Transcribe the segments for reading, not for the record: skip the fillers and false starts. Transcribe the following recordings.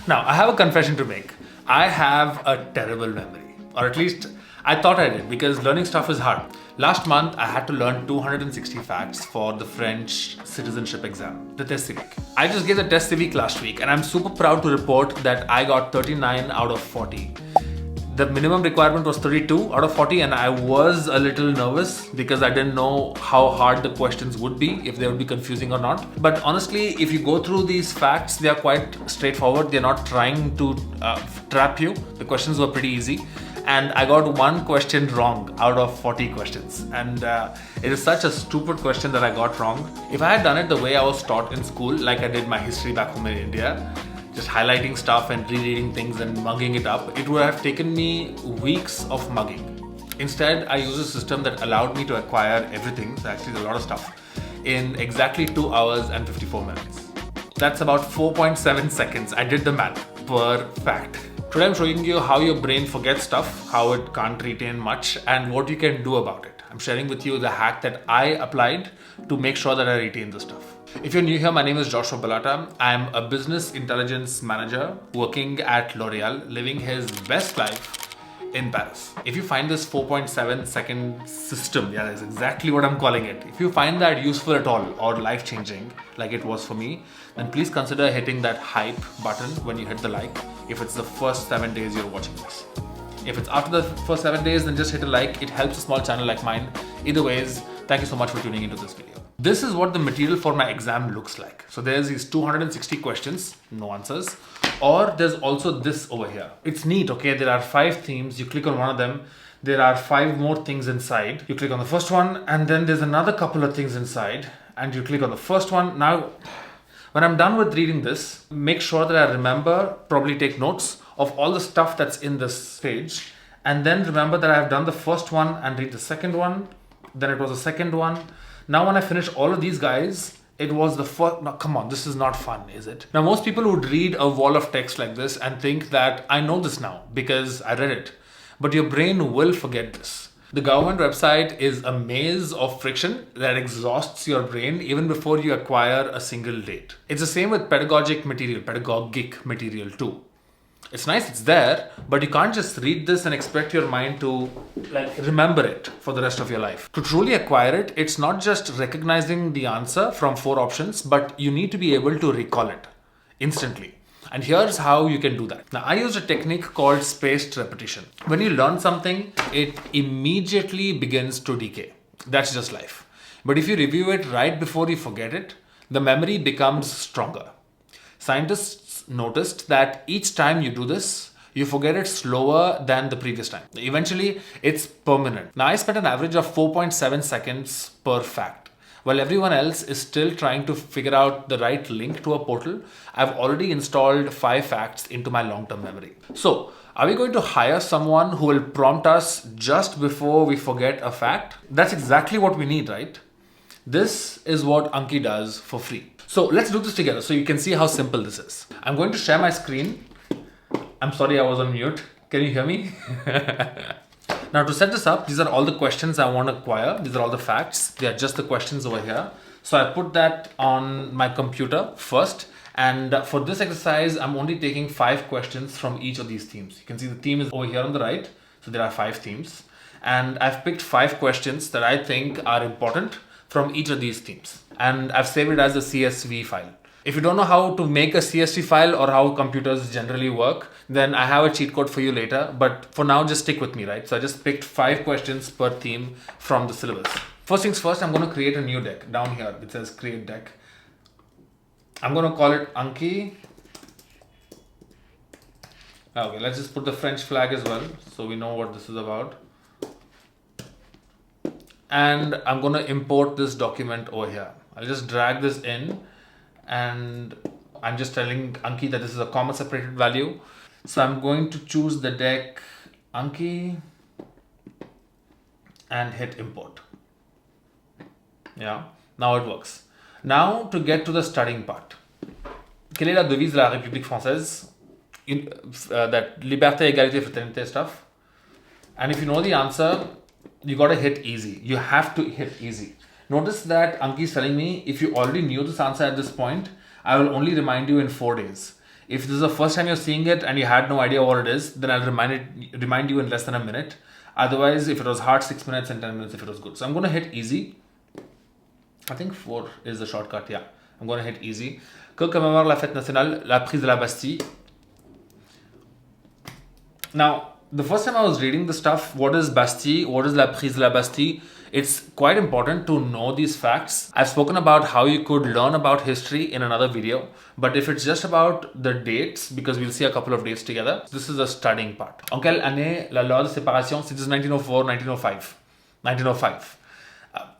Now, I have a confession to make. I have a terrible memory, or at least I thought I did, because learning stuff is hard. Last month, I had to learn 260 facts for the French citizenship exam, the Test Civique. I just gave the Test Civique last week, and I'm super proud to report that I got 39 out of 40. The minimum requirement was 32 out of 40, and I was a little nervous because I didn't know how hard the questions would be, if they would be confusing or not. But honestly, if you go through these facts, they are quite straightforward. They're not trying to trap you. The questions were pretty easy. And I got one question wrong out of 40 questions. And it is such a stupid question that I got wrong. If I had done it the way I was taught in school, like I did my history back home in India, just highlighting stuff and rereading things and mugging it up, it would have taken me weeks of mugging. Instead, I used a system that allowed me to acquire everything, so actually a lot of stuff, in exactly 2 hours and 54 minutes. That's about 4.7 seconds. I did the math per fact. Today I'm showing you how your brain forgets stuff, how it can't retain much, and what you can do about it. I'm sharing with you the hack that I applied to make sure that I retain the stuff. If you're new here, my name is Joshua Balata. I'm a business intelligence manager working at L'Oreal, living his best life in Paris. If you find this 4.7 second system, yeah, that's exactly what I'm calling it. If you find that useful at all or life-changing, like it was for me, then please consider hitting that hype button when you hit the like, if it's the first 7 days you're watching this. If it's after the first 7 days, then just hit a like. It helps a small channel like mine. Either ways, thank you so much for tuning into this video. This is what the material for my exam looks like. So there's these 260 questions, no answers. Or there's also this over here. It's neat, okay? There are 5 themes. You click on one of them. There are 5 more things inside. You click on the first one, and then there's another couple of things inside. And you click on the first one. Now, when I'm done with reading this, make sure that I remember, probably take notes of all the stuff that's in this page. And then remember that I've done the first one and read the second one. Then it was the second one. Now when I finish all of these guys, it was the first. No, come on, this is not fun, is it? Now most people would read a wall of text like this and think that I know this now because I read it. But your brain will forget this. The government website is a maze of friction that exhausts your brain even before you acquire a single date. It's the same with pedagogic material too. It's nice, it's there, but you can't just read this and expect your mind to remember it for the rest of your life. To truly acquire it, it's not just recognizing the answer from 4 options, but you need to be able to recall it instantly. And here's how you can do that. Now, I use a technique called spaced repetition. When you learn something, it immediately begins to decay. That's just life. But if you review it right before you forget it, the memory becomes stronger. Scientists noticed that each time you do this, you forget it slower than the previous time. Eventually, it's permanent. Now, I spent an average of 4.7 seconds per fact. While everyone else is still trying to figure out the right link to a portal, I've already installed 5 facts into my long-term memory. So, are we going to hire someone who will prompt us just before we forget a fact? That's exactly what we need, right? This is what Anki does for free. So let's do this together so you can see how simple this is. I'm going to share my screen. I'm sorry I was on mute. Can you hear me? Now to set this up, these are all the questions I want to acquire. These are all the facts. They are just the questions over here. So I put that on my computer first. And for this exercise, I'm only taking 5 questions from each of these themes. You can see the theme is over here on the right. So there are 5 themes. And I've picked 5 questions that I think are important from each of these themes. And I've saved it as a CSV file. If you don't know how to make a CSV file or how computers generally work, then I have a cheat code for you later. But for now, just stick with me, right? So I just picked 5 questions per theme from the syllabus. First things first, I'm going to create a new deck. Down here, it says create deck. I'm going to call it Anki. Okay, let's just put the French flag as well, so we know what this is about. And I'm going to import this document over here. I'll just drag this in, and I'm just telling Anki that this is a comma separated value. So I'm going to choose the deck Anki and hit import. Yeah, now it works. Now to get to the studying part. Quelle est la devise de la République française? That liberté, égalité, fraternité stuff. And if you know the answer, you got to hit easy. You have to hit easy. Notice that Anki is telling me if you already knew this answer at this point, I will only remind you in 4 days. If this is the first time you're seeing it and you had no idea what it is, then I'll remind you in less than a minute. Otherwise, if it was hard, 6 minutes, and 10 minutes if it was good. So I'm going to hit easy. I think 4 is the shortcut, yeah. I'm going to hit easy. Que commémore la fête nationale, la prise de la Bastille. Now, the first time I was reading the stuff, what is Bastille, what is la prise de la Bastille, it's quite important to know these facts. I've spoken about how you could learn about history in another video, but if it's just about the dates, because we'll see a couple of dates together, this is the studying part. En quelle année la loi de séparation? It is 1904, 1905. 1905.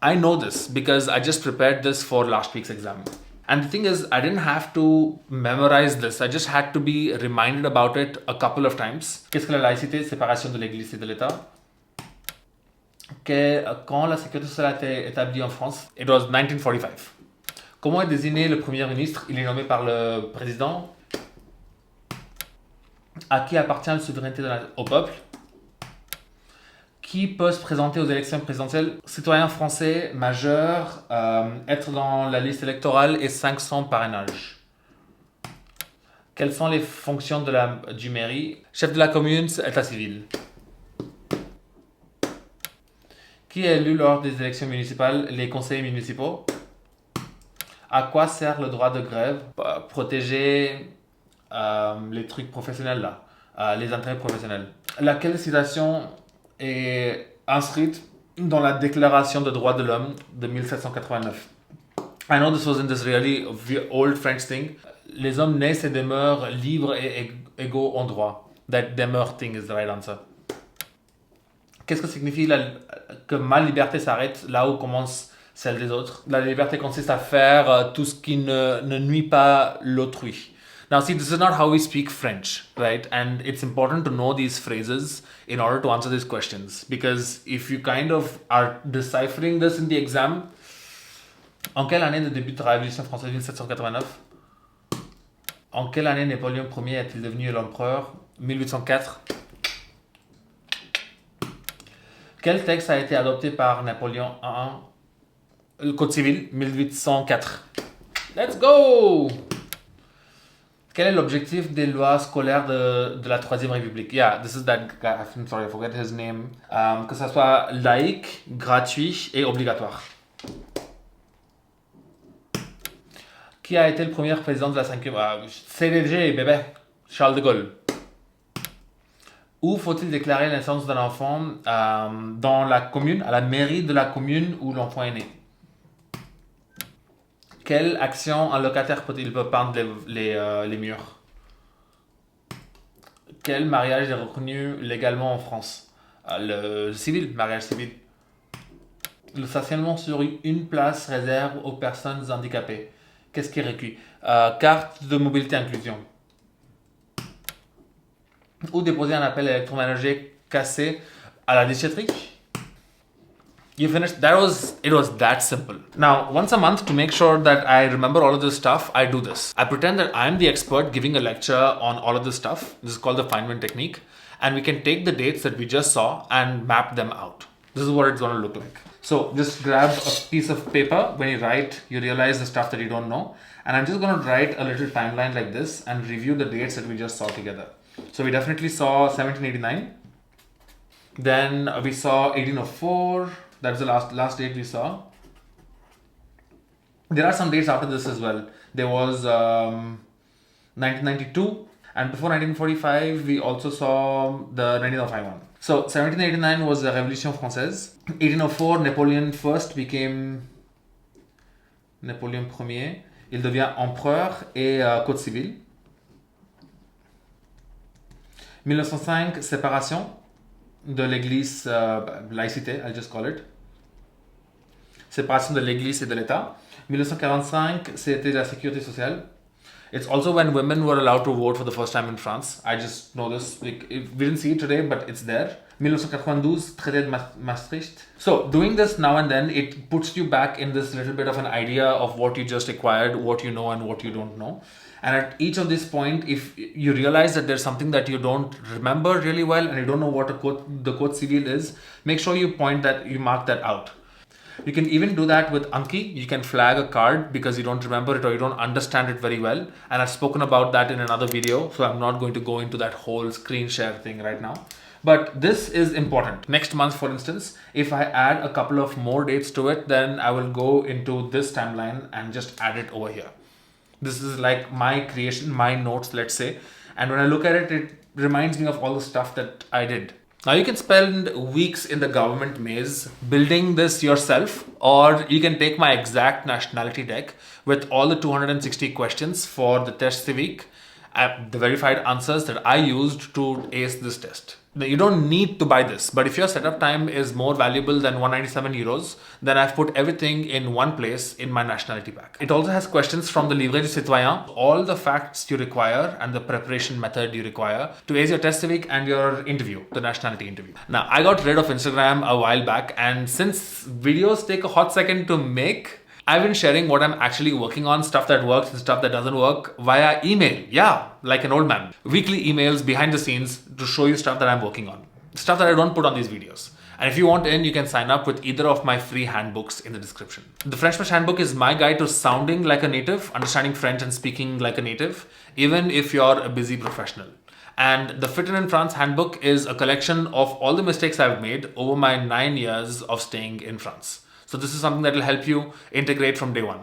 I know this because I just prepared this for last week's exam. And the thing is, I didn't have to memorize this. I just had to be reminded about it a couple of times. Qu'est-ce que la laïcité, séparation de l'Église et de l'État? Quand la sécurité sociale a été établie en France? It was 1945. Comment est désigné le Premier ministre? Il est nommé par le président. À qui appartient la souveraineté au peuple? Qui peut se présenter aux élections présidentielles? Citoyen français, majeur, être dans la liste électorale et 500 parrainages. Quelles sont les fonctions du mairie? Chef de la commune, état civil. Qui est élu lors des élections municipales? Les conseillers municipaux. À quoi sert le droit de grève? Protéger les trucs professionnels là, les intérêts professionnels. Laquelle citation est inscrite dans la Déclaration des droits de l'homme de 1789? I know this wasn't this really old French thing. Les hommes naissent et demeurent libres et égaux en droit. That demeure thing is the right answer. Qu'est-ce que signifie que ma liberté s'arrête là où commence celle des autres? La liberté consiste à faire tout ce qui ne nuit pas l'autrui. Now see, this is not how we speak French, right? And it's important to know these phrases in order to answer these questions. Because if you kind of are deciphering this in the exam, en quelle année débute la Révolution française 1789? En quelle année Napoléon Ier est-il devenu l'empereur? 1804. Quel texte a été adopté par Napoléon I? Le Code civil, 1804. Let's go! Quel est l'objectif des lois scolaires de la Troisième République? Yeah, this is that guy. I'm sorry, I forget his name. Que ça soit laïque, gratuit et obligatoire. Qui a été le premier président de la 5e? CDG, bébé. Charles de Gaulle. Où faut-il déclarer la naissance d'un enfant? Dans la commune, à la mairie de la commune où l'enfant est né. Quelle action un locataire peut peindre les murs? Quel mariage est reconnu légalement en France? Le civil, mariage civil. Le stationnement sur une place réserve aux personnes handicapées. Qu'est-ce qui est requis? Carte de mobilité inclusion. Ou déposer un appel électroménager cassé à la déchetterie? You finished? It was that simple. Now, once a month, to make sure that I remember all of this stuff, I do this. I pretend that I'm the expert giving a lecture on all of this stuff. This is called the Feynman technique. And we can take the dates that we just saw and map them out. This is what it's going to look like. So just grab a piece of paper. When you write, you realize the stuff that you don't know. And I'm just going to write a little timeline like this and review the dates that we just saw together. So we definitely saw 1789. Then we saw 1804. That's the last date we saw. There are some dates after this as well. There was 1992. And before 1945, we also saw the 1905 one. So 1789 was the Révolution Française. 1804, Napoleon first became Napoléon Ier. Il devient empereur et code civil. 1905, séparation de l'église, laïcité, I'll just call it. Séparation de l'église et de l'État. 1945, c'était la sécurité sociale. It's also when women were allowed to vote for the first time in France. I just know this. We didn't see it today, but it's there. 1992, Traité de Maastricht. So doing this now and then, it puts you back in this little bit of an idea of what you just acquired, what you know and what you don't know. And at each of this point, if you realize that there's something that you don't remember really well and you don't know what the code civil is, make sure you mark that out. You can even do that with Anki. You can flag a card because you don't remember it or you don't understand it very well. And I've spoken about that in another video, so I'm not going to go into that whole screen share thing right now. But this is important. Next month, for instance, if I add a couple of more dates to it, then I will go into this timeline and just add it over here. This is like my creation, my notes, let's say. And when I look at it, it reminds me of all the stuff that I did. Now you can spend weeks in the government maze building this yourself, or you can take my exact nationality deck with all the 260 questions for the test civique, the verified answers that I used to ace this test. Now, you don't need to buy this, but if your setup time is more valuable than 197 euros, then I've put everything in one place in my nationality pack. It also has questions from the Livret du Citoyen, all the facts you require and the preparation method you require to ace your test civique and your interview, the nationality interview. Now, I got rid of Instagram a while back, and since videos take a hot second to make, I've been sharing what I'm actually working on, stuff that works and stuff that doesn't work, via email. Yeah, like an old man. Weekly emails behind the scenes to show you stuff that I'm working on. Stuff that I don't put on these videos. And if you want in, you can sign up with either of my free handbooks in the description. The French Handbook is my guide to sounding like a native, understanding French and speaking like a native, even if you're a busy professional. And the In In France Handbook is a collection of all the mistakes I've made over my 9 years of staying in France. So this is something that will help you integrate from day one.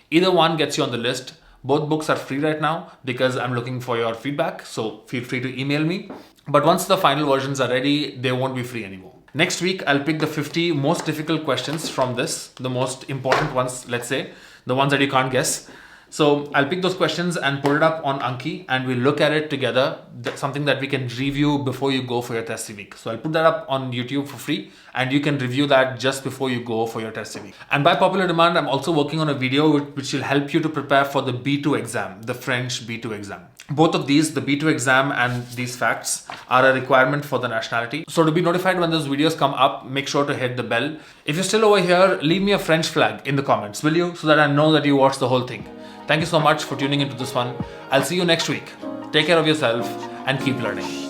Either one gets you on the list. Both books are free right now because I'm looking for your feedback. So feel free to email me. But once the final versions are ready, they won't be free anymore. Next week, I'll pick the 50 most difficult questions from this, the most important ones, let's say, the ones that you can't guess. So I'll pick those questions and put it up on Anki, and we'll look at it together. That's something that we can review before you go for your test civique. So I'll put that up on YouTube for free, and you can review that just before you go for your test civique. And by popular demand, I'm also working on a video which will help you to prepare for the B2 exam, the French B2 exam. Both of these, the B2 exam and these facts, are a requirement for the nationality. So to be notified when those videos come up, make sure to hit the bell. If you're still over here, leave me a French flag in the comments, will you? So that I know that you watched the whole thing. Thank you so much for tuning into this one. I'll see you next week. Take care of yourself and keep learning.